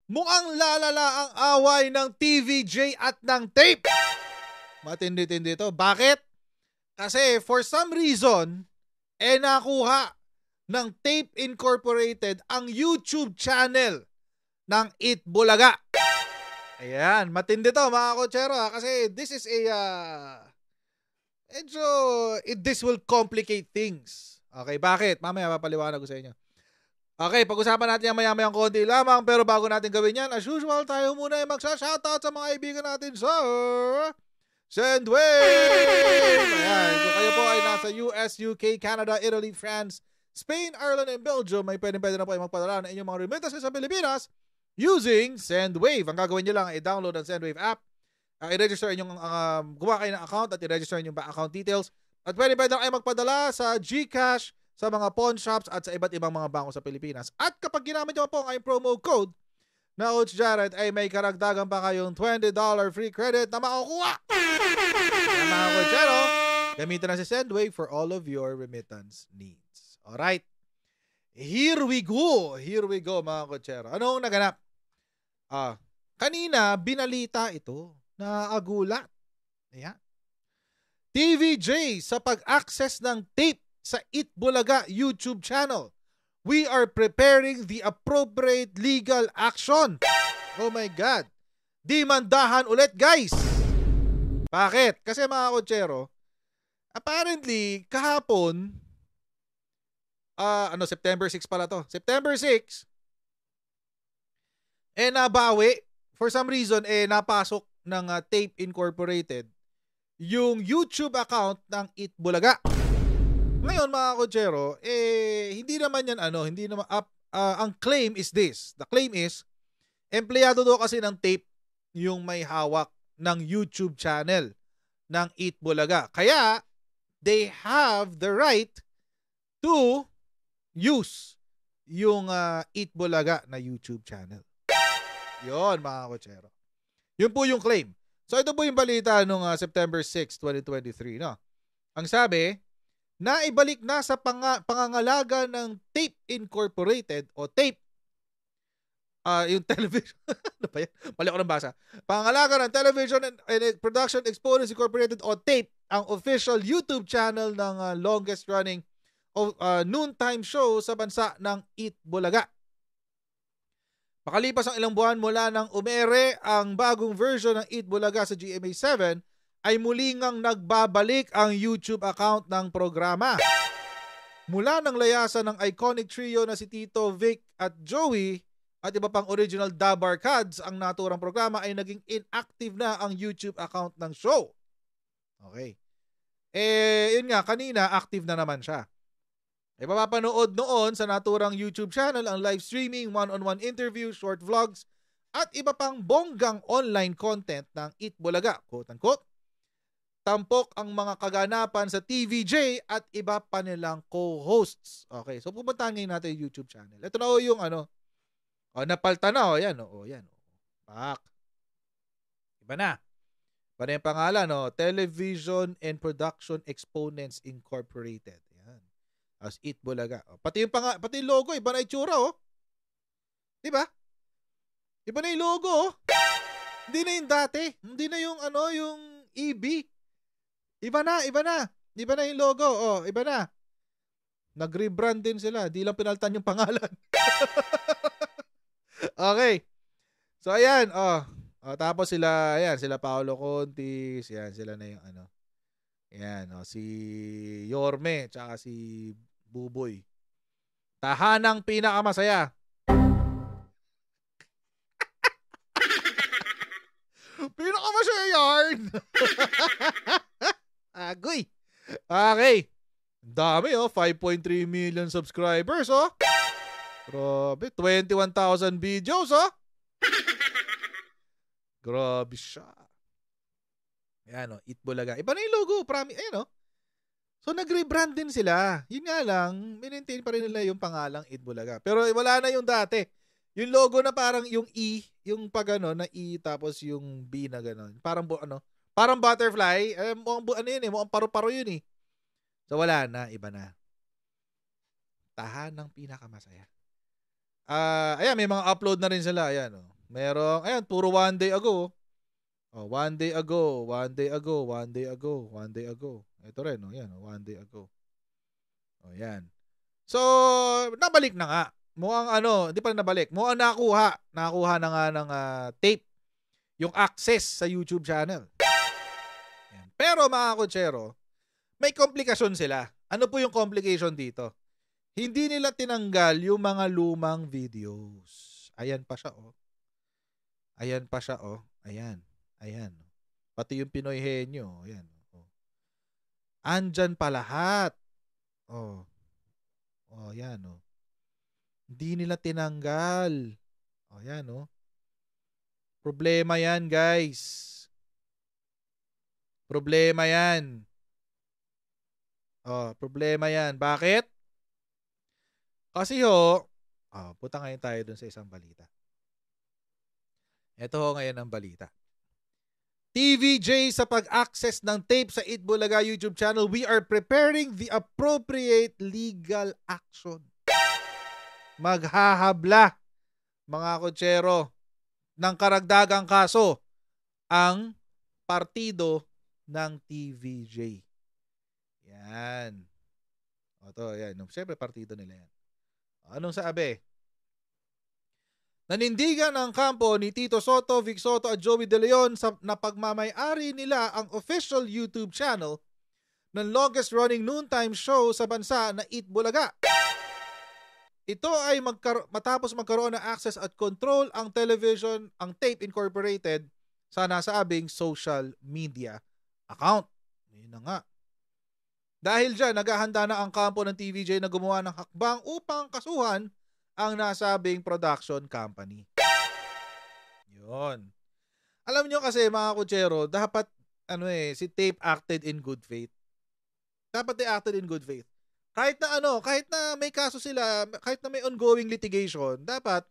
Mukhang lalala ang away ng TVJ at ng tape. Matindi-tindi ito. Bakit? Kasi for some reason, nakuha ng Tape Incorporated ang YouTube channel ng Eat Bulaga. Ayan, matindi to mga kotsero kasi this is this will complicate things. Okay, bakit? Mamaya papaliwanag ko sa inyo. Okay, pag-usapan natin yung maya-mayang konti lamang, pero bago natin gawin yan, as usual, tayo muna ay magsa-shoutout sa mga kaibigan natin sa Sendwave! Ayan, kung kayo po ay nasa US, UK, Canada, Italy, France, Spain, Ireland, and Belgium, may pwede na po ay magpadala ng inyong mga remittances sa Pilipinas using Sendwave. Ang gagawin nyo lang ay download ang Sendwave app, i-register inyong, gumawa kayo ng account at i-register inyong account details. At pwede na ay magpadala sa GCash, sa mga pawn shops at sa iba't ibang mga bangko sa Pilipinas. At kapag ginamit nyo po ang inyong promo code na Coach Jared ay may karagdagan pa kayong $20 free credit na makukuha. Kaya mga Coachero, gamitin na si Sendwave for all of your remittance needs. Alright? Here we go. Here we go mga Coachero. Anong naganap? Kanina, binalita ito na agulat. Ayan. TVJ sa pag-access ng tape sa Eat Bulaga YouTube channel. We are preparing the appropriate legal action. Oh my God. Dimandahan ulit, guys. Bakit? Kasi mga kotsero, apparently, kahapon, September 6 pala to. September 6, nabawi. For some reason, napasok ng Tape Incorporated yung YouTube account ng Eat Bulaga. Ngayon mga kotsero, hindi naman yan hindi naman ang claim is this. The claim is, empleyado daw kasi ng tape yung may hawak ng YouTube channel ng Eat Bulaga. Kaya, they have the right to use yung Eat Bulaga na YouTube channel. Yon mga kotsero. Yun po yung claim. So ito po yung balita nung September 6, 2023. No? Ang sabi, na ibalik na sa pangangalaga ng Tape Incorporated o Tape, yung television, ano ba yan? Mali ako ng basa. Pangangalaga ng Television and Production Exponents Incorporated o Tape, ang official YouTube channel ng longest running noontime show sa bansa ng Eat Bulaga. Makalipas ang ilang buwan mula nang umere ang bagong version ng Eat Bulaga sa GMA7, ay muli ngang nagbabalik ang YouTube account ng programa. Mula ng layasan ng iconic trio na si Tito, Vic at Joey at iba pang original Dabar Cards, ang naturang programa ay naging inactive na ang YouTube account ng show. Okay. Yun nga, kanina active na naman siya. Mapapanood noon sa naturang YouTube channel ang live streaming, one-on-one interview, short vlogs at iba pang bonggang online content ng Eat Bulaga, quote-unquote. Tampok ang mga kaganapan sa TVJ at iba pa nilang co-hosts. Okay, so pupuntahan ngayon natin yung YouTube channel. Ito na yung napalta na yan. Yan. Pak. Iba na. Iba na yung pangalan, Television and Production Exponents Incorporated. Yan. As Eat Bulaga. Pati yung logo, iba na itsura, Di ba? Iba na yung logo, Hindi na yung dati. Hindi na yung yung EB. Iba na yung logo. Iba na. Nag-rebrand din sila. Di lang pinaltan yung pangalan. Okay. So, ayan. Tapos sila Paolo Contis. Yan, sila na yung Ayan, si Yorme, tsaka si Buboy. Tahanang pinakamasaya. Pinakamasaya yarn! Agoy. Okay. Dami 5.3 million subscribers Grabe, 21,000 videos Grabe siya. Ayan Eat Bulaga. Iba na yung logo, ayan So nag-rebrand din sila. Yun nga lang, maintain pa rin nila yung pangalang Eat Bulaga. Pero wala na yung dati. Yung logo na parang yung E, yung pag na E tapos yung B na gano'n. Parang butterfly, mukhang paru-paro yun So wala na, iba na. Tahanang pinakamasaya. Ayan, may mga upload na rin sila, ayan Merong, ayan, puro one day ago. Oh, one day ago, one day ago, one day ago, one day ago. Ito rin, oh, yan, one day ago. Oh, yan. So, nabalik na nga. Mukhang hindi pa nabalik. Mukhang nakuha. Nakuha na nga ng tape yung access sa YouTube channel. Yan. Pero mga kutsero, may komplikasyon sila. Ano po yung complication dito? Hindi nila tinanggal yung mga lumang videos. Ayan pa siya, oh. Ayan pa siya, oh. Ayan. Ayan. Pati yung Pinoy Henyo. Ayan. Oh. Andyan pa lahat. Oh. Oh, yan, oh. Hindi nila tinanggal. Oh, yan, oh. Problema yan, guys. Problema yan. Oh, problema yan. Bakit? Kasi punta ngayon tayo dun sa isang balita. Ito ho ngayon ang balita. TVJ sa pag-access ng tape sa Eat Bulaga YouTube channel, we are preparing the appropriate legal action. Maghahabla, mga kutsero, ng karagdagang kaso ang partido ng TVJ. Yan. O to, yan. Siyempre, partido nila yan. Anong sabi? Nanindigan ang kampo ni Tito Soto, Vic Soto at Joey De Leon na pagmamay-ari nila ang official YouTube channel ng longest running noontime show sa bansa na Eat Bulaga. Ito ay matapos magkaroon ng access at control ang television, ang Tape Incorporated sa nasabing social media account. Yun na nga. Dahil dyan, naghahanda na ang kampo ng TVJ na gumawa ng hakbang upang kasuhan ang nasabing production company. Yun. Alam nyo kasi mga kutsero, dapat si Tape acted in good faith. Dapat they acted in good faith. Kahit na may kaso sila, kahit na may ongoing litigation, dapat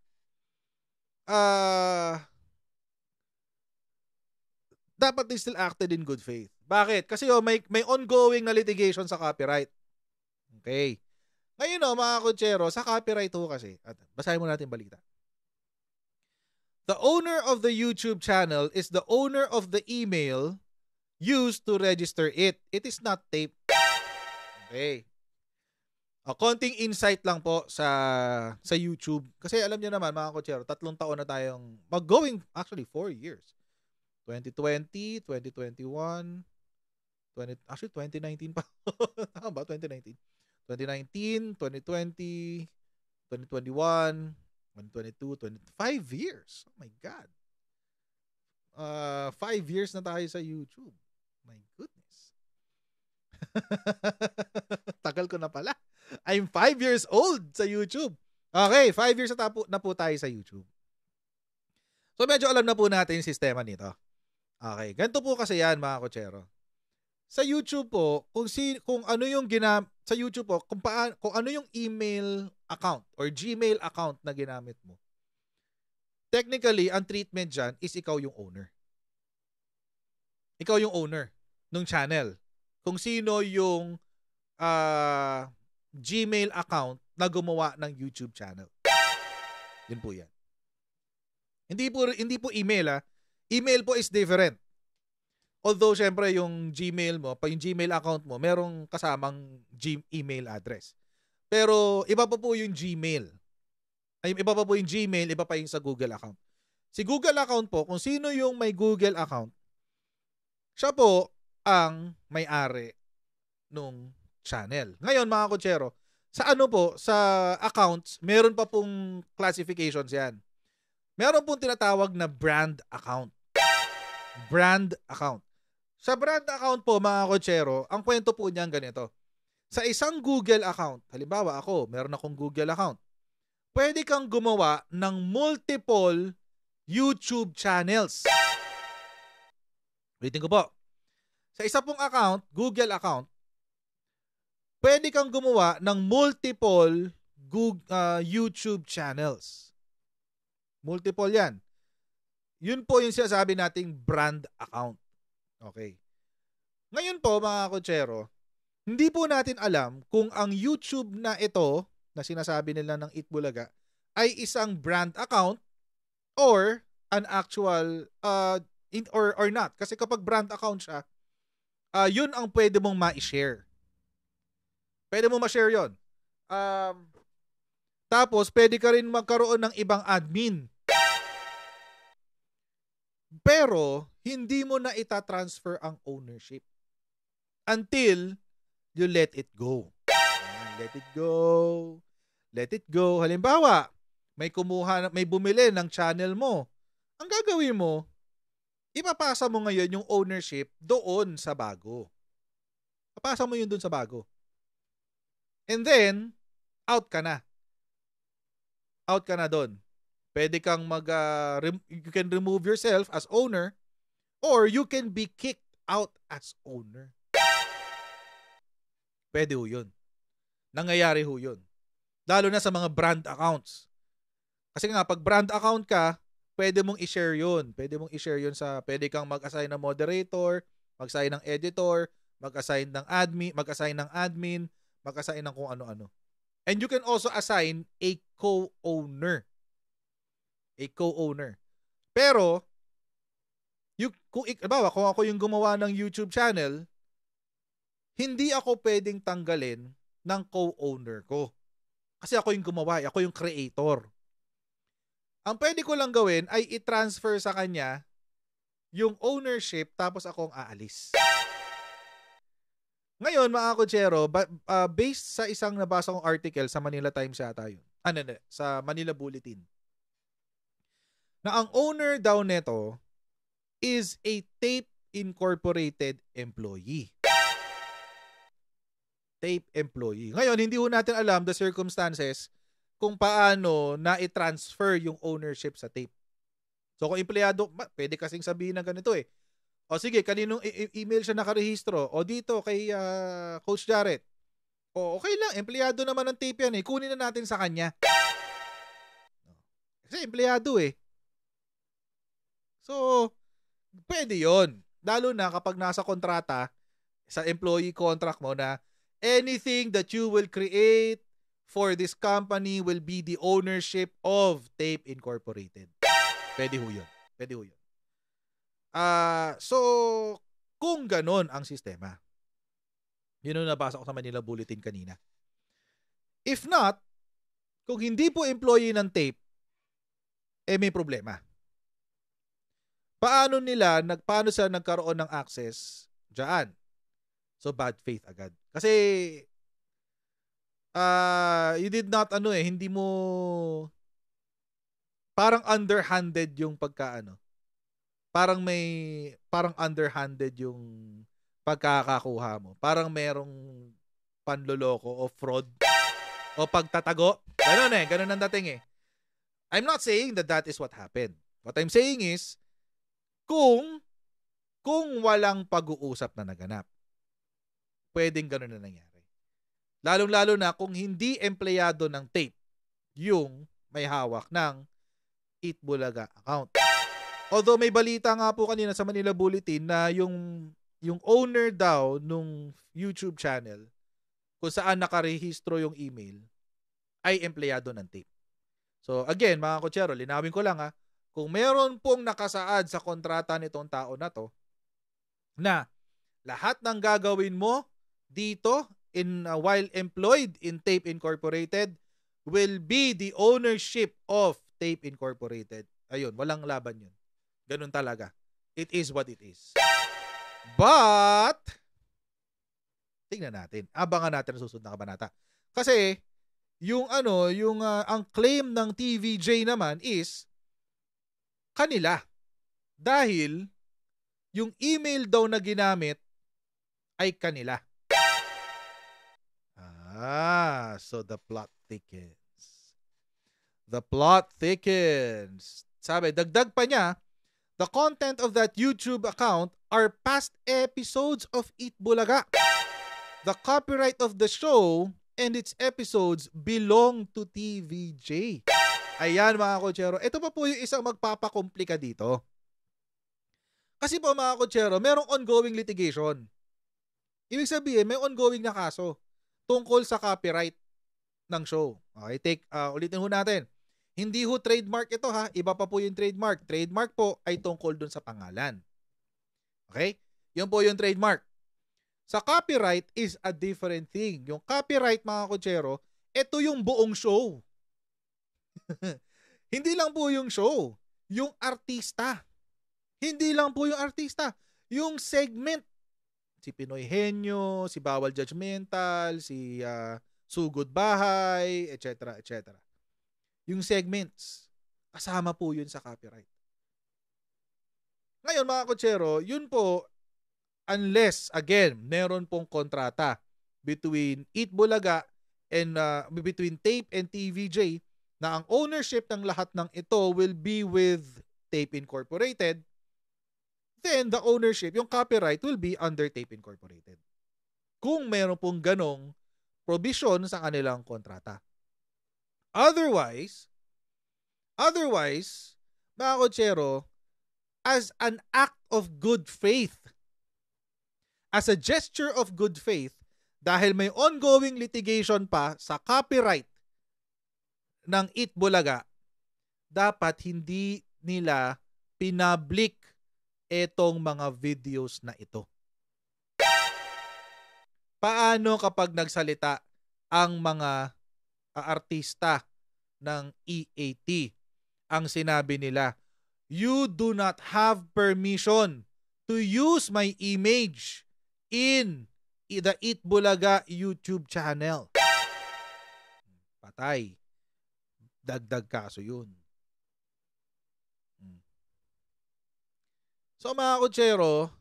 they still acted in good faith. Bakit? Kasi may ongoing na litigation sa copyright. Okay. Ngayon mga kutsero, sa copyright kasi, at basahin mo natin balita. The owner of the YouTube channel is the owner of the email used to register it. It is not tape. Okay. Konting insight lang po sa YouTube. Kasi alam niyo naman mga kutsero, 3 taon na tayong actually 4 years. 2020, 2021, 2019 pa. Tama ba? 2019. 2019, 2020, 2021, 2022, 5 years. Oh my God. 5 years na tayo sa YouTube. My goodness. Tagal ko na pala. I'm 5 years old sa YouTube. Okay, 5 years na po tayo sa YouTube. So medyo alam na po natin yung sistema nito. Okay, ganito po kasi yan mga kutsero. Sa YouTube po, kung ano yung sa YouTube po, kung ano yung email account or Gmail account na ginamit mo. Technically, ang treatment dyan is ikaw yung owner. Ikaw yung owner ng channel. Kung sino yung Gmail account na gumawa ng YouTube channel. Yun po yan. Hindi po email Email po is different. Although, syempre, yung Gmail mo, yung Gmail account mo, merong kasamang email address. Pero, iba pa po yung Gmail. Iba pa po yung Gmail, iba pa yung sa Google account. Si Google account po, kung sino yung may Google account, siya po ang may-ari nung channel. Ngayon, mga kutsero, sa accounts, meron pa pong classifications yan. Meron pong tinatawag na brand account. Brand account. Sa brand account po, mga kutsero, ang kwento po niyan ganito. Sa isang Google account, halimbawa meron akong Google account, pwede kang gumawa ng multiple YouTube channels. Ulitin ko po. Sa isa pong account, Google account, pwede kang gumawa ng multiple YouTube channels. Multiple yan. Yun po yung sinasabi nating brand account. Okay. Ngayon po mga kutsero, hindi po natin alam kung ang YouTube na ito, na sinasabi nila ng Eat Bulaga, ay isang brand account or an actual or not. Kasi kapag brand account siya, yun ang pwede mong ma-share. Pwede mo ma-share yun. Tapos, pwede ka rin magkaroon ng ibang admin. Pero, hindi mo na itatransfer ang ownership until you let it go. Let it go. Let it go. Halimbawa, may bumili ng channel mo. Ang gagawin mo, ipapasa mo ngayon yung ownership doon sa bago. Papasa mo yun doon sa bago. And then, out ka na. Out ka na doon. Pwede kang you can remove yourself as owner or you can be kicked out as owner. Pwede ho yun. Nangyayari ho yun. Lalo na sa mga brand accounts. Kasi nga, pag brand account ka, pwede mong i-share yun. Pwede kang mag-assign ng moderator, mag-assign ng editor, mag-assign ng admin, mag-assign ng kung ano-ano. And you can also assign a co-owner. Pero, kung ako yung gumawa ng YouTube channel, hindi ako pwedeng tanggalin ng co-owner ko. Kasi ako yung gumawa, ako yung creator. Ang pwede ko lang gawin ay i-transfer sa kanya yung ownership tapos akong aalis. Ngayon, mga kutsero, based sa isang nabasa kong article sa Manila Times yata yun. Sa Manila Bulletin. Na ang owner daw neto is a Tape Incorporated employee. Tape employee. Ngayon, hindi ho natin alam the circumstances kung paano na i-transfer yung ownership sa Tape. So kung empleyado, pwede kasing sabihin na ganito eh. O sige, kaninong email siya nakarehistro? O dito kay Coach Jarrett. O okay lang, empleyado naman ng Tape yan eh. Kunin na natin sa kanya. Kasi empleyado eh. So, pwede yon. Lalo na kapag nasa kontrata, sa employee contract mo na anything that you will create for this company will be the ownership of Tape Incorporated. Pwede ho yun. So, kung ganon ang sistema, yun ang nabasa ko sa Manila Bulletin kanina. If not, kung hindi po employee ng Tape, may problema. Paano sila nagkaroon ng access dyan? So, bad faith agad. Kasi, you did not, hindi mo, parang underhanded yung parang underhanded yung pagkakakuha mo. Parang merong panloloko o fraud o pagtatago. Ganun ang dating eh. I'm not saying that is what happened. What I'm saying is, kung walang pag-uusap na naganap, pwedeng ganun na nangyari. Lalong-lalo na kung hindi empleyado ng Tape yung may hawak ng Eat Bulaga account. Although may balita nga po kanina sa Manila Bulletin na yung owner daw nung YouTube channel kung saan nakarehistro yung email ay empleyado ng Tape. So again, mga kutsero, linawin ko lang kung meron pong nakasaad sa kontrata nitong tao na to na lahat ng gagawin mo dito while employed in Tape Incorporated will be the ownership of Tape Incorporated. Ayun, walang laban yun. Ganun talaga. It is what it is. But, tingnan natin. Abangan natin ang susunod na kabanata. Kasi, ang claim ng TVJ naman is kanila. Dahil, yung email daw na ginamit ay kanila. So the plot thickens. Sabi, dagdag pa niya, the content of that YouTube account are past episodes of Eat Bulaga. The copyright of the show and its episodes belong to TVJ. Ayan mga kutsero, ito pa po yung isang magpapakomplika dito. Kasi po mga kutsero, merong ongoing litigation. Ibig sabihin, may ongoing na kaso tungkol sa copyright ng show. Okay, ulitin ho natin. Hindi ho trademark ito ha. Iba pa po yung trademark. Trademark po ay tungkol dun sa pangalan. Okay? Yun po yung trademark. Sa copyright is a different thing. Yung copyright, mga kutsero, ito yung buong show. Hindi lang po yung show. Yung artista. Hindi lang po yung artista. Yung segment. Si Pinoy Henyo, si Bawal Judgmental, si Sugod Bahay, etc. etc. Yung segments. Kasama po yun sa copyright. Ngayon, mga kutsero, yun po, unless, again, meron pong kontrata between Eat Bulaga and between Tape and TVJ na ang ownership ng lahat ng ito will be with Tape Incorporated, then the ownership, yung copyright will be under Tape Incorporated. Kung meron pong ganong provision sa kanilang kontrata. Otherwise, mga kutsero, as an act of good faith, as a gesture of good faith, dahil may ongoing litigation pa sa copyright ng Eat Bulaga, dapat hindi nila pinablik etong mga videos na ito. Paano kapag nagsalita ang mga artista ng EAT? Ang sinabi nila, you do not have permission to use my image in the Eat Bulaga YouTube channel. Patay. Dagdag kaso yun. So mga kutsero,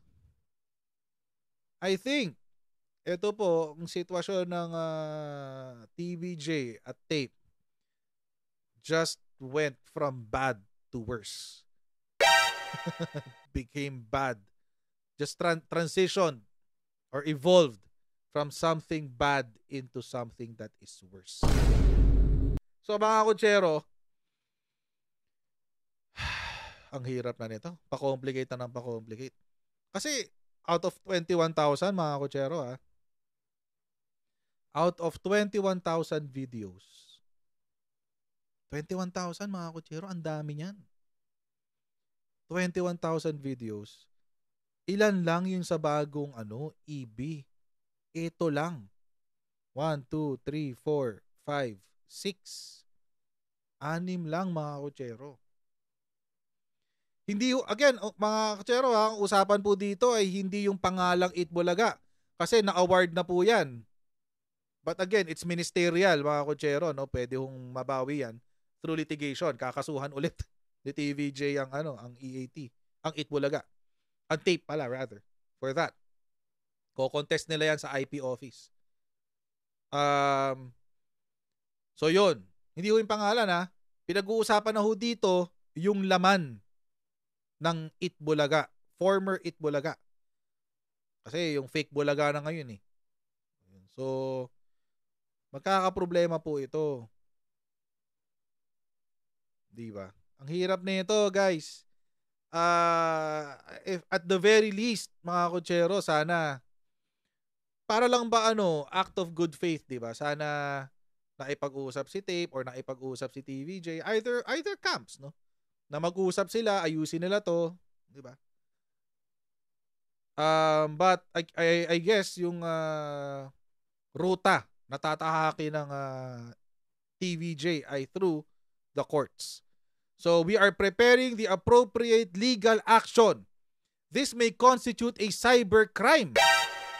I think ito po ang sitwasyon ng TVJ at Tape just went from bad to worse. Became bad. Just transitioned or evolved from something bad into something that is worse. So mga kutsero, ang hirap na nito. Pa-complicate na ng pa-complicate. Kasi out of 21,000 mga kutsero out of 21,000 videos, 21,000 mga kutsero, ang dami niyan. 21,000 videos. Ilan lang yung sa bagong EB? Ito lang. 1, 2, 3, 4, 5, 6. 6 lang mga kutsero. Hindi, again, mga kutsero, ang usapan po dito ay hindi yung pangalang Eat Bulaga. Kasi na-award na po yan. But again, it's ministerial, mga kutsero, no? Pwede hong mabawi yan through litigation. Kakasuhan ulit ni TVJ ang EAT, ang Eat Bulaga. Ang Tape pala, rather, for that. Ko-contest nila yan sa IP office. So yun. Hindi ho yung pangalan Pinag-uusapan na ho dito yung laman ng Eat Bulaga. Former Eat Bulaga. Kasi yung fake Bulaga na ngayon So, magkakaproblema po ito. Diba? Ang hirap nito, guys. If at the very least, mga kutsero, sana para lang ba act of good faith, 'di ba? Sana naipag-usap si Tape or naipag-usap si TVJ, either camps, no? Na mag-usap sila, ayusin nila 'to, 'di ba? But I guess yung ruta na tatahaki ng TVJ ay through the courts. So we are preparing the appropriate legal action. This may constitute a cybercrime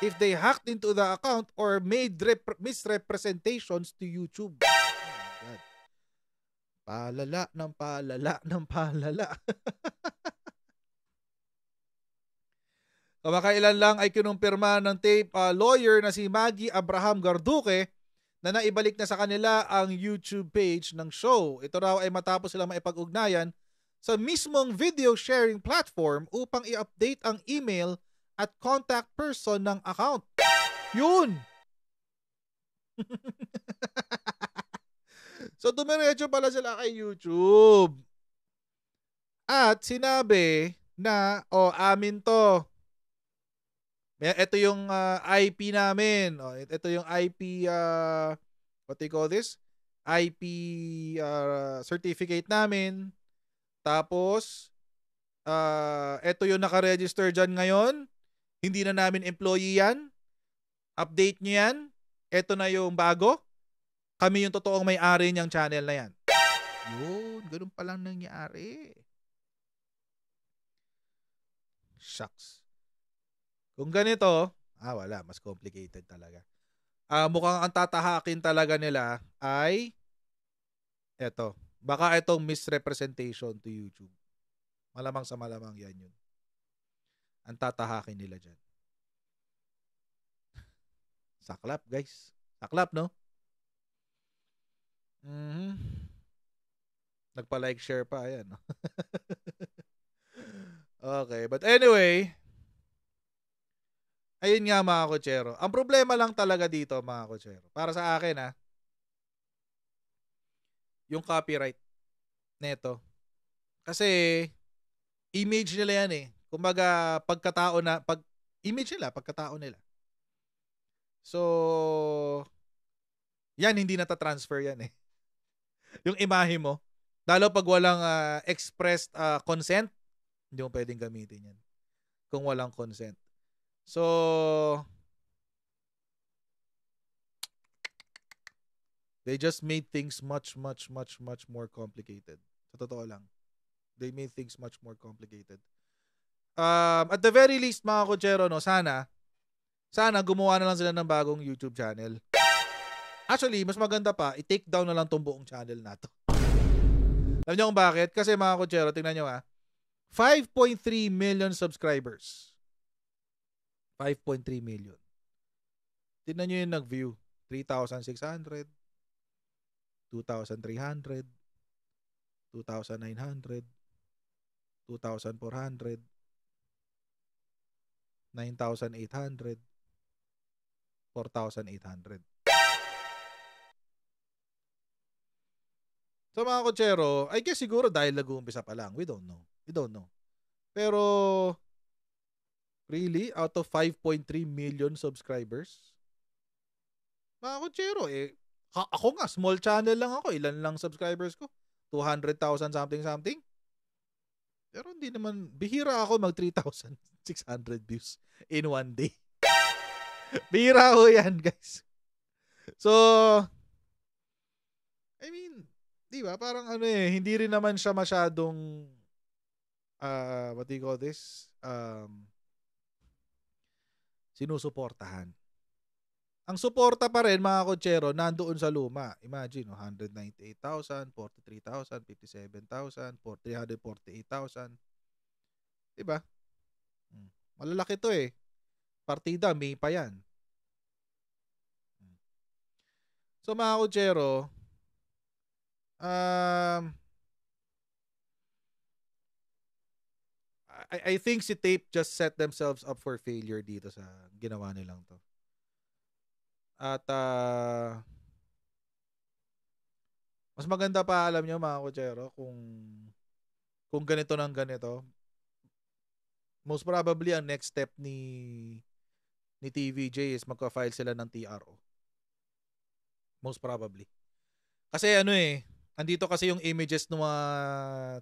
if they hacked into the account or made misrepresentations to YouTube. Oh my God. Palala ng palala ng palala. Kamakailan lang ay kinumpirma ng Tape lawyer na si Maggie Abraham Garduque na naibalik na sa kanila ang YouTube page ng show. Ito raw ay matapos sila maipag-ugnayan sa mismong video sharing platform upang i-update ang email at contact person ng account. Yun! So dumiretso pala sila kay YouTube. At sinabi na, amin to. Ito yung IP namin. Ito yung IP, what do you call this? IP certificate namin. Tapos, eto yung naka-register dyan ngayon. Hindi na namin employee yan. Update nyo yan. Eto na yung bago. Kami yung totoong may-ari niyang channel na yan. Yun, ganun palang nangyari. Shucks. Kung ganito, wala, mas complicated talaga. Mukhang ang tatahakin talaga nila ay eto. Baka itong misrepresentation to YouTube. Malamang sa malamang yan yun. Ang tatahakin nila dyan. Saklap, guys. Saklap, no? Nagpa-like, share pa. Ayan. Okay. But anyway, ayun nga mga kotsero. Ang problema lang talaga dito mga kotsero, para sa akin yung copyright neto. Kasi image nila yan eh. Kumbaga image nila, pagkatao nila. So, yan hindi nata-transfer yan eh. Yung imahe mo, lalo pag walang expressed consent, hindi mo pwedeng gamitin yan. Kung walang consent. So, they just made things much more complicated. Sa totoo lang. They made things much more complicated. At the very least, mga kotsero, no, sana gumawa na lang sila ng bagong YouTube channel. Actually, mas maganda pa, i-take down na lang tong buong channel na to. Alam niyo kung bakit? Kasi mga kotsero, tingnan nyo 5.3 million subscribers. 5.3 million. Tingnan nyo yung nag-view. 3,600, 2,300, 2,900, 2,400, 9,800, 4,800. So mga kotsero, I guess siguro dahil nag-uumpisa pa lang. We don't know. Pero, really? Out of 5.3 million subscribers? Mga kotsero, ako nga, small channel lang ako. Ilan lang subscribers ko? 200,000 something. Pero hindi naman, bihira ako mag 3,600 views in one day. Bihira ako yan, guys. So, I mean, di ba? Parang hindi rin naman siya masyadong what do you call this? Sinusuportahan. Ang suporta pa rin mga kotsero nandoon sa luma. Imagine, 198,000, 43,000, 57,000, 348,000. Diba? Malalaki to eh. Partida, May pa yan. So mga kotsero, I think si Tape just set themselves up for failure dito sa ginawa nilang to. At mas maganda pa, alam nyo mga kotsero, kung ganito ng ganito, most probably ang next step ni TVJ is magka-file sila ng TRO. Most probably. Kasi andito kasi yung images ng mga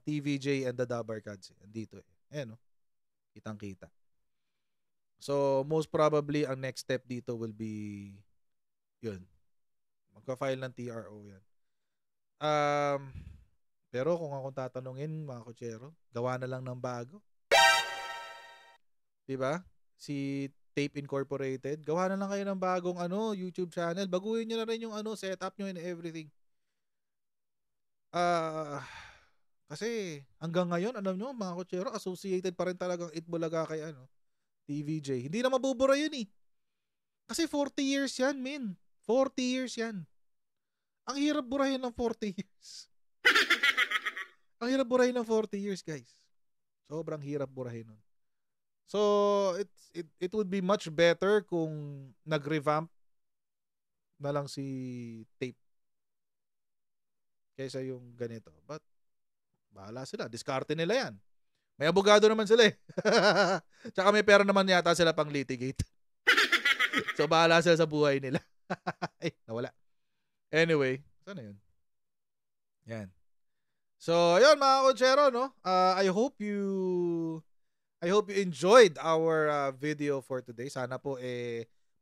TVJ and the Dabar Cats. Andito Ayan kitang-kita. So, most probably, ang next step dito will be yun. Magka-file ng TRO yan. Pero kung akong tatanungin, mga kotsero, gawa na lang ng bago. Diba? Si Tape Incorporated, gawa na lang kayo ng bagong YouTube channel. Baguhin nyo na rin yung setup nyo and everything. Kasi hanggang ngayon, alam nyo, mga kotsero, associated pa rin talagang Itbulaga kay TVJ. Hindi na mabubura yun eh. Kasi 40 years yan, men. 40 years yan. Ang hirap burahin ng 40 years. Ang hirap burahin ng 40 years, guys. Sobrang hirap burahin nun. So, it would be much better kung nag-revamp na lang si Tape kaysa yung ganito. But, bahala sila. Diskarte nila yan. May abogado naman sila eh. Tsaka may pera naman yata sila pang litigate. So, bahala sila sa buhay nila. Ay, nawala. Anyway, sana yun. Yan. So, ayun mga Coachero, no? I hope you enjoyed our video for today. Sana po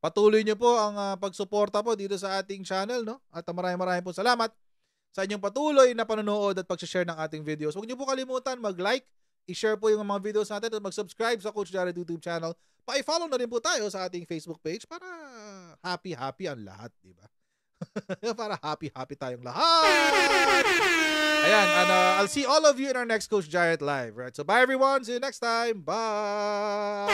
patuloy niyo po ang pagsuporta po dito sa ating channel, no? At maraming po salamat sa inyong patuloy na panonood at pag-share ng ating videos. Huwag niyo po kalimutan mag-like, i-share po yung mga videos natin at mag-subscribe sa Coach Jared YouTube channel. Pa-follow na rin po tayo sa ating Facebook page para happy ang lahat, di ba? Para happy tayong lahat. Ayan, and I'll see all of you in our next Coach Jared Live. Right? So bye everyone. See you next time. Bye.